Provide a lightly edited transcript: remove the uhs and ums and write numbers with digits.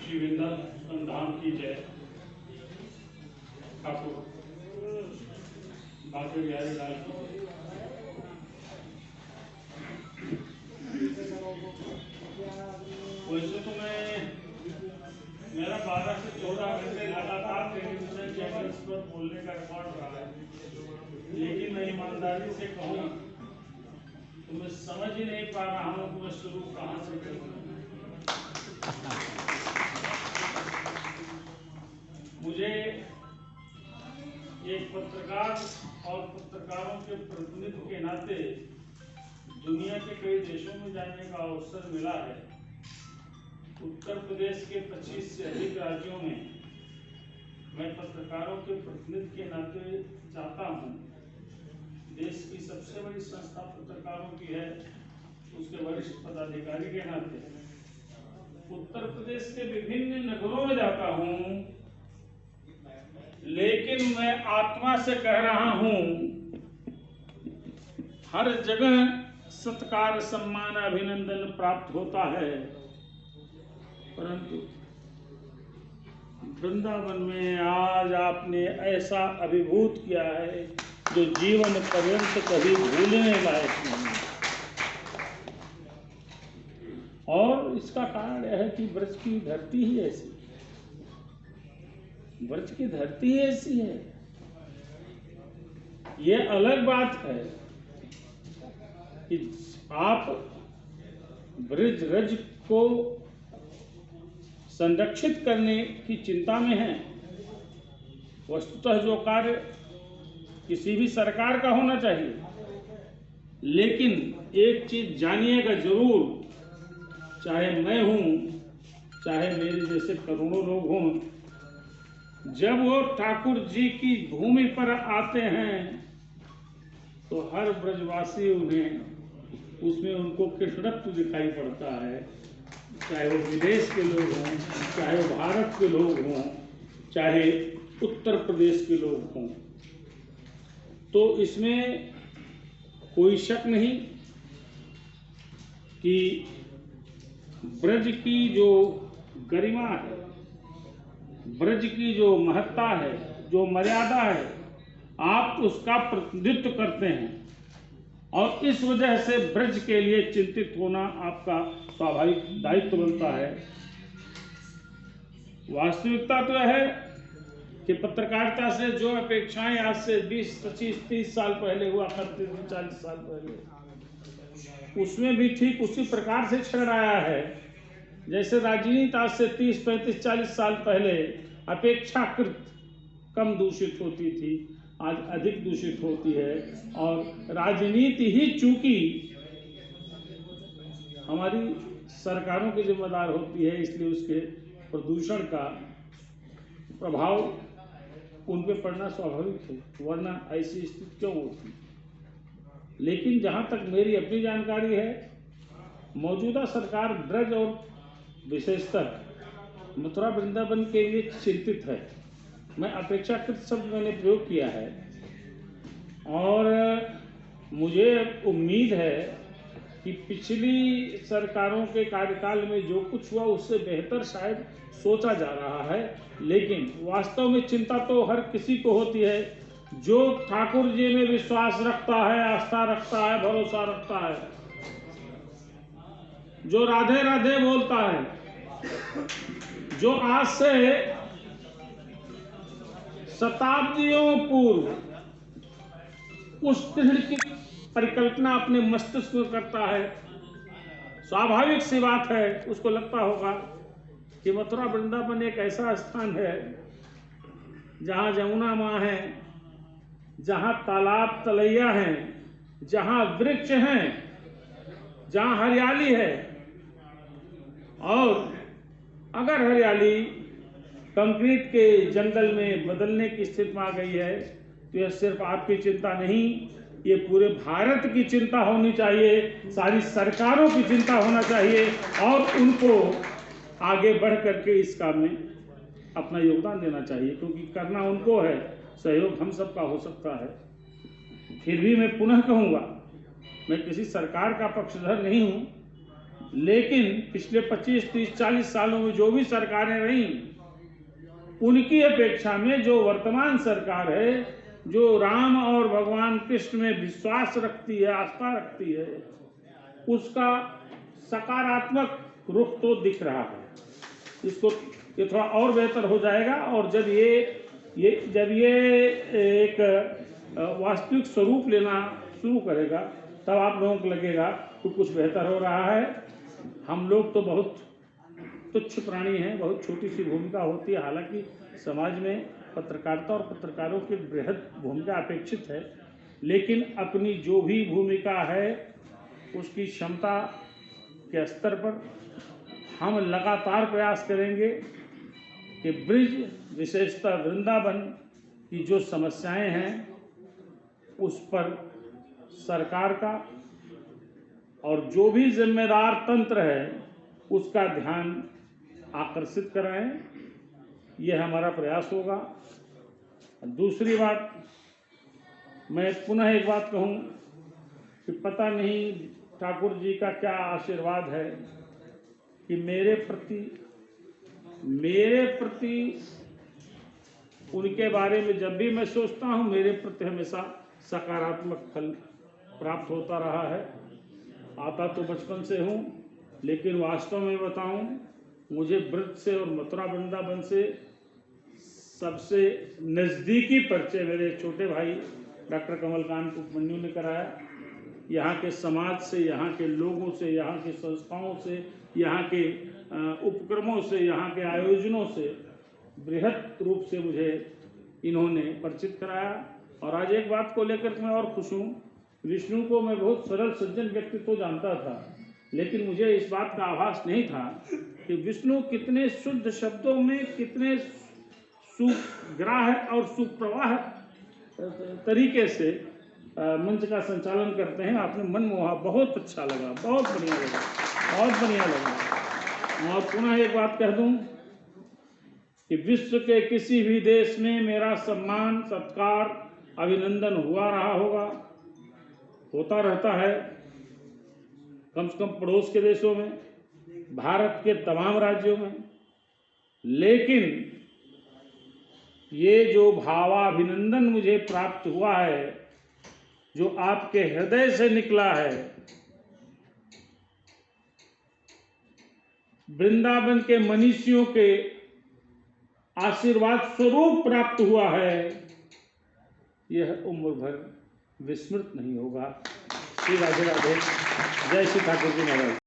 श्री वृंदावन धाम की जय। ठाकुर बाके बिहारी लाल की वैसे तो मेरा 12 से 14 घंटे लगातार टेलीविजन चैनल्स पर बोलने का रिकॉर्ड रहा है, लेकिन मैं ईमानदारी से कहूँ तो मैं समझ ही नहीं पा रहा हूँ कि मैं शुरू कहाँ से करूँ। मुझे एक पत्रकार और पत्रकारों के प्रतिनिधि के नाते दुनिया के कई देशों में जाने का अवसर मिला है। उत्तर प्रदेश के 25 से अधिक राज्यों में मैं पत्रकारों के प्रतिनिधि के नाते जाता हूँ। देश की सबसे बड़ी संस्था पत्रकारों की है, उसके वरिष्ठ पदाधिकारी के नाते उत्तर प्रदेश के विभिन्न नगरों में जाता हूँ, लेकिन मैं आत्मा से कह रहा हूँ हर जगह सत्कार, सम्मान, अभिनंदन प्राप्त होता है, परंतु वृंदावन में आज आपने ऐसा अभिभूत किया है जो जीवन पर्यंत कभी भूलने लायक नहीं। और इसका कारण यह है कि ब्रज की धरती ही ऐसी, ब्रज की धरती ही ऐसी है। ये अलग बात है कि आप ब्रज रज को संरक्षित करने की चिंता में हैं। वस्तुतः जो कार्य किसी भी सरकार का होना चाहिए, लेकिन एक चीज जानिएगा जरूर, चाहे मैं हूं, चाहे मेरे जैसे करोड़ों लोग हों, जब वो ठाकुर जी की भूमि पर आते हैं तो हर ब्रजवासी उन्हें उसमें उनको कृष्णत्व दिखाई पड़ता है। चाहे वो विदेश के लोग हों, चाहे वो भारत के लोग हों, चाहे उत्तर प्रदेश के लोग हों, तो इसमें कोई शक नहीं कि ब्रज की जो गरिमा है, ब्रज की जो महत्ता है, जो मर्यादा है, आप उसका प्रतिनिधित्व करते हैं और इस वजह से ब्रज के लिए चिंतित होना आपका स्वाभाविक दायित्व बनता है। वास्तविकता तो है कि पत्रकारिता से जो अपेक्षाएं आज से 20, 25, 30 साल पहले हुआ करती थी, 40 साल पहले, उसमें भी ठीक उसी प्रकार से क्षण आया है जैसे राजनीति आज से 30, 35, 40 साल पहले अपेक्षाकृत कम दूषित होती थी, आज अधिक दूषित होती है। और राजनीति ही चूंकि हमारी सरकारों की जिम्मेदार होती है, इसलिए उसके प्रदूषण का प्रभाव उन पे पड़ना स्वाभाविक है, वरना ऐसी स्थिति क्यों होती। लेकिन जहां तक मेरी अपनी जानकारी है, मौजूदा सरकार ब्रज और विशेषतर मथुरा वृंदावन के लिए चिंतित है। मैं अपेक्षाकृत शब्द मैंने प्रयोग किया है और मुझे उम्मीद है कि पिछली सरकारों के कार्यकाल में जो कुछ हुआ उससे बेहतर शायद सोचा जा रहा है, लेकिन वास्तव में चिंता तो हर किसी को होती है जो ठाकुर जी में विश्वास रखता है, आस्था रखता है, भरोसा रखता है, जो राधे राधे बोलता है, जो आज से शताब्दियों पूर्व उस कृष्ण की परिकल्पना अपने मस्तिष्क में करता है। स्वाभाविक सी बात है, उसको लगता होगा कि मथुरा वृंदावन एक ऐसा स्थान है जहाँ जमुना माँ है, जहाँ तालाब तलैया हैं, जहाँ वृक्ष हैं, जहाँ हरियाली है। और अगर हरियाली कंक्रीट के जंगल में बदलने की स्थिति में आ गई है तो यह सिर्फ आपकी चिंता नहीं, ये पूरे भारत की चिंता होनी चाहिए, सारी सरकारों की चिंता होना चाहिए और उनको आगे बढ़ करके इस काम में अपना योगदान देना चाहिए, क्योंकि करना उनको है, सहयोग हम सबका हो सकता है। फिर भी मैं पुनः कहूँगा, मैं किसी सरकार का पक्षधर नहीं हूँ, लेकिन पिछले 25, 30, 40 सालों में जो भी सरकारें रहीं, उनकी अपेक्षा में जो वर्तमान सरकार है, जो राम और भगवान कृष्ण में विश्वास रखती है, आस्था रखती है, उसका सकारात्मक रुख तो दिख रहा है। इसको ये थोड़ा और बेहतर हो जाएगा, और जब ये एक वास्तविक स्वरूप लेना शुरू करेगा, तब आप लोगों को लगेगा कि कुछ बेहतर हो रहा है। हम लोग तो बहुत तुच्छ प्राणी हैं, बहुत छोटी सी भूमिका होती है। हालांकि समाज में पत्रकारिता और पत्रकारों की बृहद भूमिका अपेक्षित है, लेकिन अपनी जो भी भूमिका है उसकी क्षमता के स्तर पर हम लगातार प्रयास करेंगे कि ब्रिज, विशेषतः वृंदावन की जो समस्याएं हैं उस पर सरकार का और जो भी जिम्मेदार तंत्र है उसका ध्यान आकर्षित कराएं, यह हमारा प्रयास होगा। दूसरी बात, मैं पुनः एक बात कहूं कि पता नहीं ठाकुर जी का क्या आशीर्वाद है कि मेरे प्रति उनके बारे में जब भी मैं सोचता हूं, मेरे प्रति हमेशा सकारात्मक फल प्राप्त होता रहा है। आता तो बचपन से हूं, लेकिन वास्तव में बताऊं, मुझे ब्रज से और मथुरा वृंदावन से सबसे नज़दीकी परिचय मेरे छोटे भाई डॉक्टर कमलकांत उपमन्यु ने कराया। यहाँ के समाज से, यहाँ के लोगों से, यहाँ की संस्थाओं से, यहाँ के उपक्रमों से, यहाँ के आयोजनों से बृहद रूप से मुझे इन्होंने परिचित कराया। और आज एक बात को लेकर मैं और खुश हूँ, विष्णु को मैं बहुत सरल सज्जन व्यक्तित्व जानता था, लेकिन मुझे इस बात का आभास नहीं था कि विष्णु कितने शुद्ध शब्दों में, कितने सुग्राह्य और सुप्रवाह तरीके से मंच का संचालन करते हैं। आपने मन मोहा, बहुत अच्छा लगा, बहुत बढ़िया लगा, बहुत बढ़िया लगा। और पुनः एक बात कह दूं कि विश्व के किसी भी देश में मेरा सम्मान, सत्कार, अभिनंदन हुआ रहा होगा, होता रहता है, कम से कम पड़ोस के देशों में, भारत के तमाम राज्यों में। लेकिन ये जो भावाभिनंदन मुझे प्राप्त हुआ है, जो आपके हृदय से निकला है, वृंदावन के मनीषियों के आशीर्वाद स्वरूप प्राप्त हुआ है, यह उम्र भर विस्मृत नहीं होगा। श्री राधे राधे। जय श्री ठाकुर जी महाराज।